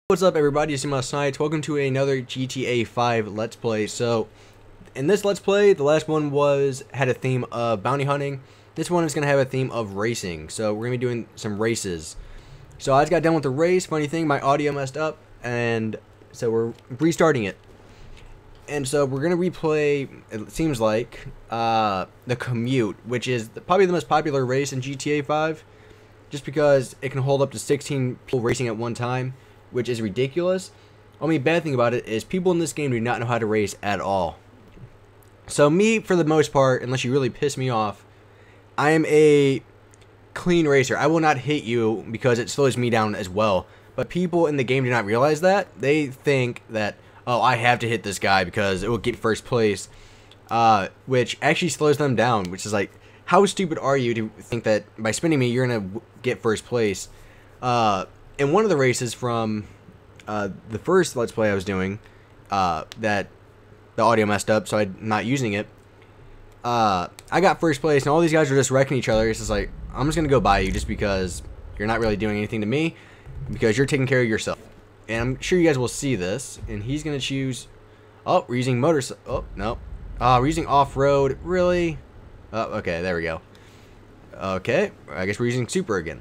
What's up, everybody? It's SNipEz. Welcome to another GTA 5 Let's Play. So, in this Let's Play, the last one had a theme of bounty hunting. This one is going to have a theme of racing. So, we're going to be doing some races. So, I just got done with the race. Funny thing, my audio messed up, and so we're restarting it. And so, we're going to replay, it seems like, the Commute, which is probably the most popular race in GTA 5. Just because it can hold up to 16 people racing at one time, which is ridiculous. Only bad thing about it is people in this game do not know how to race at all. So me, for the most part, unless you really piss me off, I am a clean racer. I will not hit you because it slows me down as well. But people in the game do not realize that. They think that, oh, I have to hit this guy because it will get first place, which actually slows them down, which is like, how stupid are you to think that by spinning me, you're going to get first place? In one of the races from the first Let's Play I was doing, that the audio messed up, so I'm not using it, I got first place, and all these guys were just wrecking each other. It's just like, I'm just going to go by you just because you're not really doing anything to me, because you're taking care of yourself. And I'm sure you guys will see this, and he's going to choose, oh, we're using oh, no. We're using off-road, really? Oh, okay, there we go. Okay, I guess we're using Super again.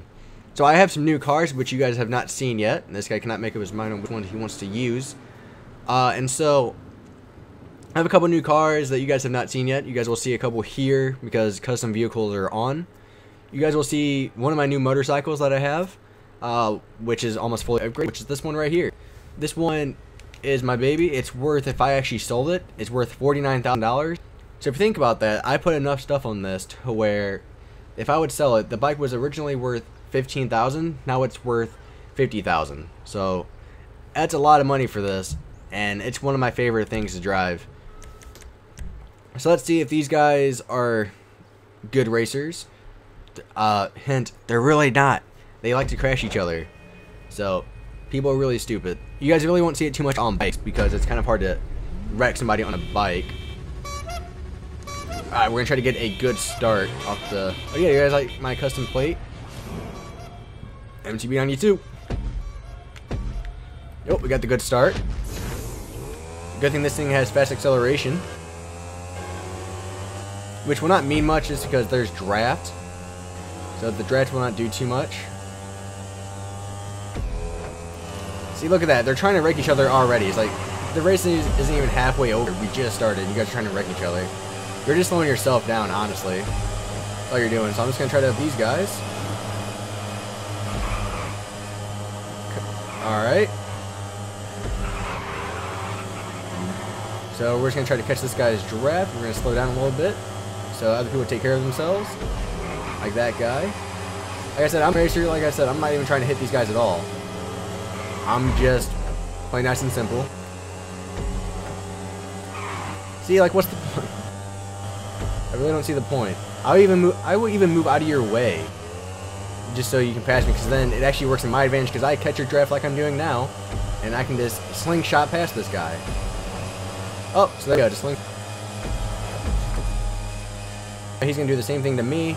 So I have some new cars, which you guys have not seen yet. And this guy cannot make up his mind on which one he wants to use. And so I have a couple new cars that you guys have not seen yet. You guys will see a couple here because custom vehicles are on. You guys will see one of my new motorcycles that I have, which is almost fully upgraded, which is this one right here. This one is my baby. It's worth, if I actually sold it, it's worth $49,000. So if you think about that, I put enough stuff on this to where if I would sell it, the bike was originally worth $15,000. Now it's worth $50,000. So that's a lot of money for this, and it's one of my favorite things to drive. So let's see if these guys are good racers. Hint: they're really not. They like to crash each other. So people are really stupid. You guys really won't see it too much on bikes because it's kind of hard to wreck somebody on a bike. Alright, we're gonna try to get a good start off the. Oh yeah, you guys like my custom plate? MTB92. Yep, we got the good start. Good thing this thing has fast acceleration, which will not mean much just because there's draft. So the draft will not do too much. See, look at that. They're trying to wreck each other already. It's like the race isn't even halfway over. We just started. You guys are trying to wreck each other. You're just slowing yourself down, honestly. That's all you're doing. So I'm just going to try to have these guys. Alright. So we're just going to try to catch this guy's draft. We're going to slow down a little bit so other people take care of themselves. Like that guy. Like I said, I'm a racer. Like I said, I'm not even trying to hit these guys at all. I'm just playing nice and simple. See, like, what's the point? I really don't see the point. I will even move out of your way just so you can pass me, because then it actually works in my advantage because I catch your draft like I'm doing now, and I can just slingshot past this guy. Oh, so there you go, just sling. He's going to do the same thing to me.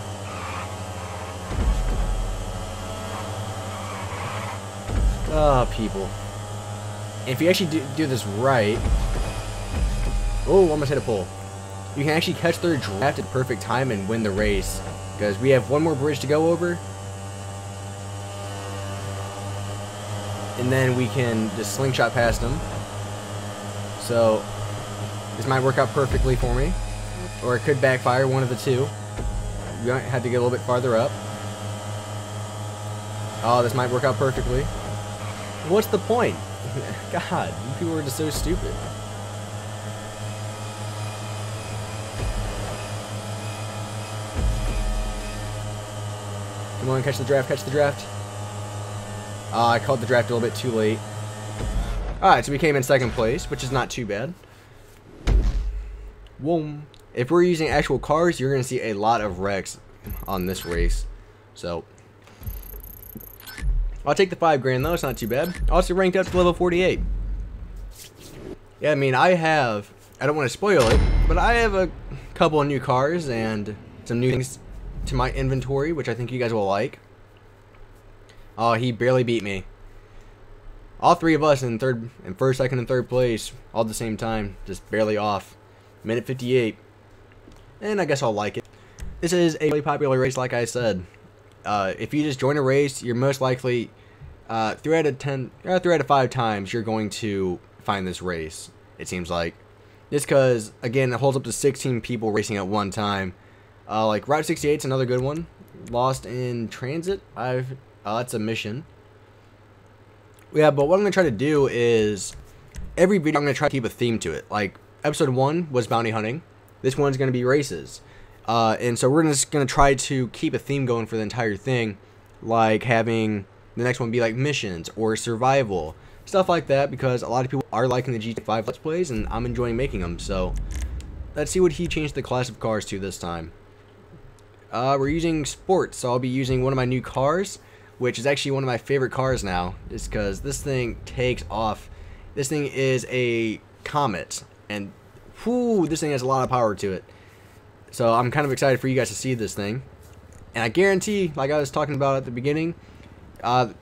Oh, people. And if you actually do this right... Oh, almost hit a pole. You can actually catch their draft at the perfect time and win the race, because we have one more bridge to go over. And then we can just slingshot past them. So this might work out perfectly for me, or it could backfire, one of the two. We might have to get a little bit farther up. Oh, this might work out perfectly. What's the point? God, you people are just so stupid. Come on, catch the draft, catch the draft. I called the draft a little bit too late. Alright, so we came in second place, which is not too bad. Whoa. If we're using actual cars, you're going to see a lot of wrecks on this race. So, I'll take the $5 grand though, it's not too bad. Also ranked up to level 48. Yeah, I mean, I don't want to spoil it, but I have a couple of new cars and some new things to my inventory, which I think you guys will like. Oh, he barely beat me. All three of us in first, second, and third place, all at the same time, just barely off. Minute 58. And I guess I'll like it. This is a really popular race, like I said. If you just join a race, you're most likely 3 out of 5 times you're going to find this race. It seems like, just because again it holds up to 16 people racing at one time. Like Route 68 is another good one. Lost in Transit. That's a mission. Yeah, but what I'm gonna try to do is every video I'm gonna try to keep a theme to it. Like episode 1 was bounty hunting. This one's gonna be races. And so we're just going to try to keep a theme going for the entire thing, like having the next one be like missions or survival, stuff like that, because a lot of people are liking the GTA 5 Let's Plays, and I'm enjoying making them. So let's see what he changed the class of cars to this time. We're using sports, so I'll be using one of my new cars, which is actually one of my favorite cars now, just because this thing takes off. This thing is a Comet, and whoo, this thing has a lot of power to it. So I'm kind of excited for you guys to see this thing. And I guarantee, like I was talking about at the beginning, there's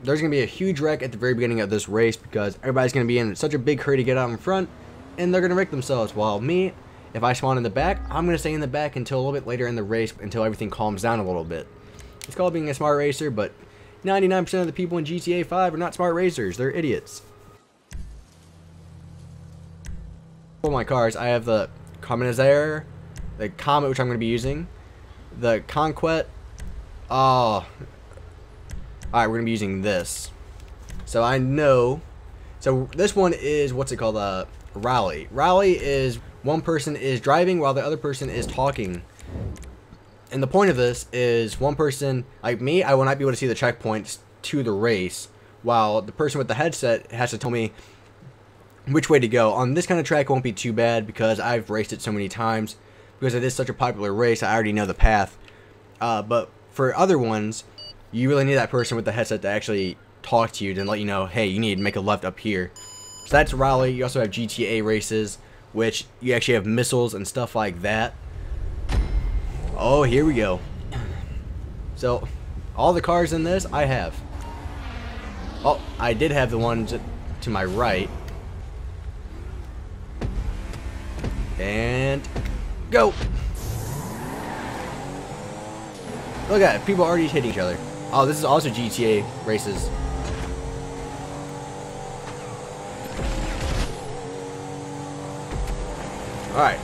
going to be a huge wreck at the very beginning of this race, because everybody's going to be in such a big hurry to get out in front, and they're going to wreck themselves. While me, if I spawn in the back, I'm going to stay in the back until a little bit later in the race, until everything calms down a little bit. It's called being a smart racer, but 99% of the people in GTA 5 are not smart racers. They're idiots. For my cars, I have the Comet, the Comet, which I'm going to be using, the Conquest. Oh, alright, we're going to be using this. So I know, so this one is, what's it called, Rally. Rally is one person is driving while the other person is talking. And the point of this is one person, like me, I will not be able to see the checkpoints to the race, while the person with the headset has to tell me which way to go. On this kind of track, it won't be too bad, because I've raced it so many times. Because it is such a popular race, I already know the path. But for other ones, you really need that person with the headset to actually talk to you, to let you know, hey, you need to make a left up here. So that's Rally. You also have GTA races, which you actually have missiles and stuff like that. Oh, here we go. So, all the cars in this, I have. Oh, I did have the one to my right. And go! Look at it, people already hitting each other. Oh, this is also GTA races. Alright.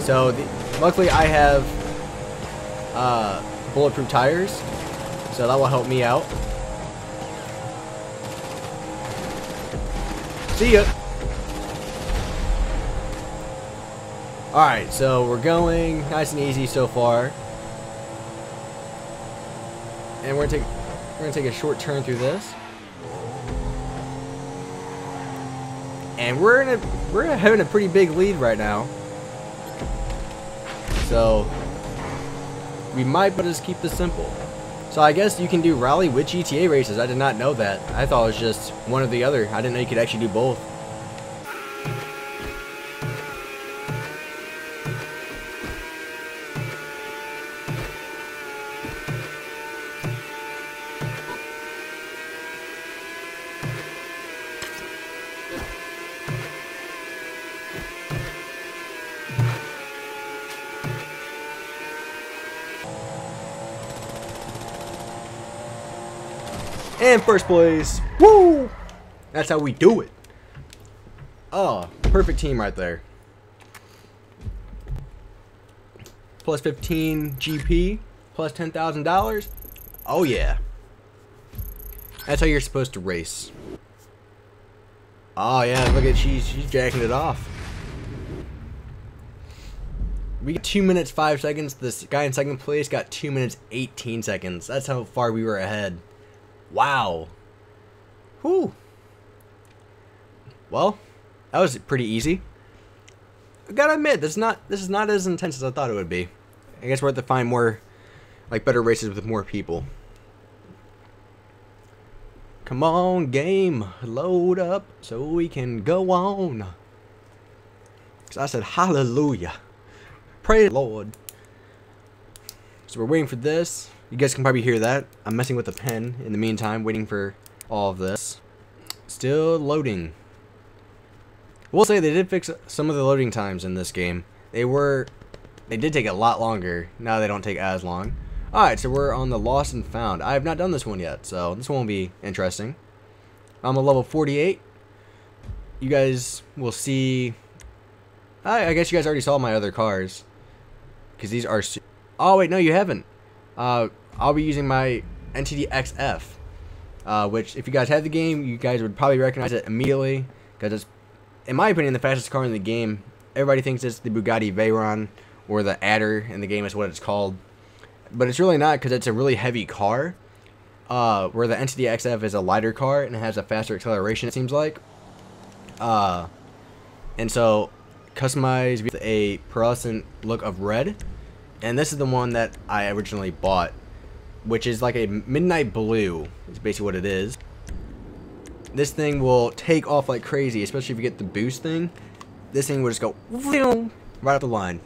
So, luckily I have bulletproof tires, so that will help me out. See ya! Alright, so we're going nice and easy so far. And we're gonna take a short turn through this. And we're having a pretty big lead right now. So we might but just keep this simple. So I guess you can do Rally with GTA races. I did not know that. I thought it was just one or the other. I didn't know you could actually do both. And first place. Woo! That's how we do it. Oh, perfect team right there. Plus 15 GP, plus $10,000. Oh yeah. That's how you're supposed to race. Oh yeah, look at she's jacking it off. We got 2 minutes 5 seconds. This guy in second place got 2 minutes 18 seconds. That's how far we were ahead. Wow. Whew. Well, that was pretty easy. I gotta admit, this is not as intense as I thought it would be. I guess we'll have to find more, like, better races with more people. Come on, game, load up so we can go on. Cause I said hallelujah, praise the Lord. So we're waiting for this. You guys can probably hear that. I'm messing with the pen in the meantime, waiting for all of this. Still loading. We'll say they did fix some of the loading times in this game. They did take a lot longer. Now they don't take as long. Alright, so we're on the Lost and Found. I have not done this one yet, so this one will be interesting. I'm a level 48. You guys will see... I guess you guys already saw my other cars. Because these are... Oh, wait, no, you haven't. I'll be using my NTD-XF. Which, if you guys have the game, you guys would probably recognize it immediately. Because it's, in my opinion, the fastest car in the game. Everybody thinks it's the Bugatti Veyron. Or the Adder in the game is what it's called. But it's really not, because it's a really heavy car. Where the NTD-XF is a lighter car. And it has a faster acceleration, it seems like. And so... customized with a pearlescent look of red, and this is the one that I originally bought, which is like a midnight blue. It's basically what it is. This thing will take off like crazy, especially if you get the boost thing. This thing will just go right up the line.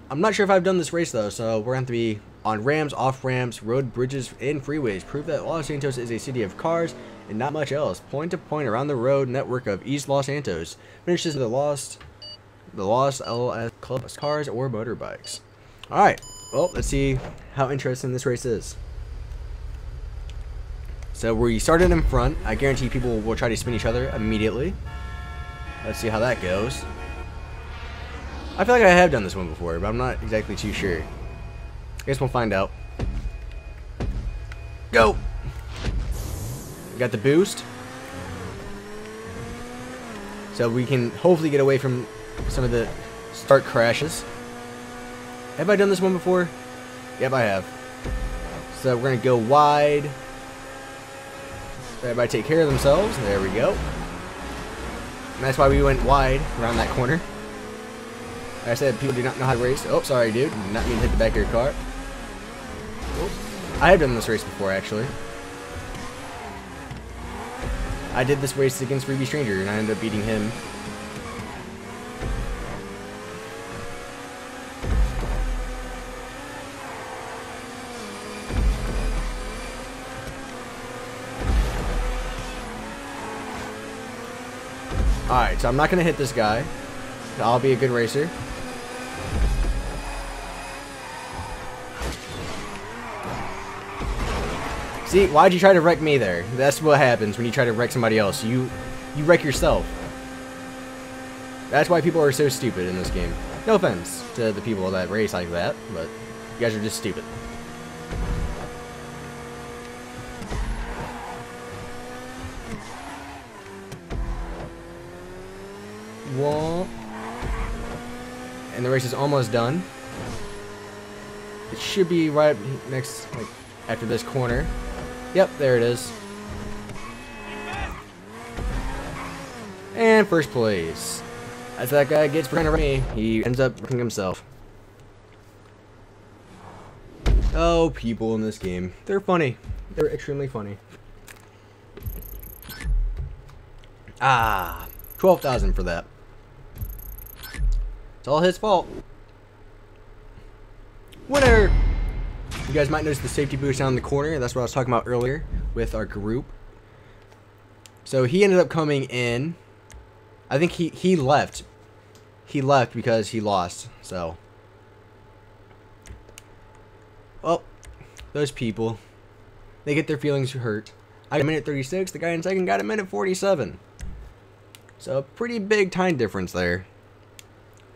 I'm not sure if I've done this race though, so we're going to be on ramps, off ramps, road, bridges, and freeways. Prove that Los Santos is a city of cars and not much else. Point to point around the road network of East Los Santos. Finish this with the Lost LS Club cars or motorbikes. Alright, well, let's see how interesting this race is. So we started in front. I guarantee people will try to spin each other immediately. Let's see how that goes. I feel like I have done this one before, but I'm not exactly too sure. I guess we'll find out. Go! Got the boost. So we can hopefully get away from some of the start crashes. Have I done this one before? Yep, I have. So we're going to go wide. Everybody take care of themselves. There we go. And that's why we went wide around that corner. Like I said, people do not know how to race. Oh, sorry, dude. Did not mean to hit the back of your car. Oh. I have done this race before, actually. I did this race against Freebie Stranger, and I ended up beating him. Alright, so I'm not going to hit this guy. I'll be a good racer. See, why'd you try to wreck me there? That's what happens when you try to wreck somebody else. You wreck yourself. That's why people are so stupid in this game. No offense to the people that race like that, but you guys are just stupid. Whoa. And the race is almost done. It should be right next, like, after this corner. Yep, there it is. And first place. As that guy gets behind me, he ends up wrecking himself. Oh, people in this game. They're funny. They're extremely funny. Ah, 12,000 for that. It's all his fault. Winner! You guys might notice the safety boost down in the corner. That's what I was talking about earlier with our group. So he ended up coming in. I think he left. He left because he lost. So. Well, those people. They get their feelings hurt. I got a minute 36. The guy in second got a minute 47. So a pretty big time difference there.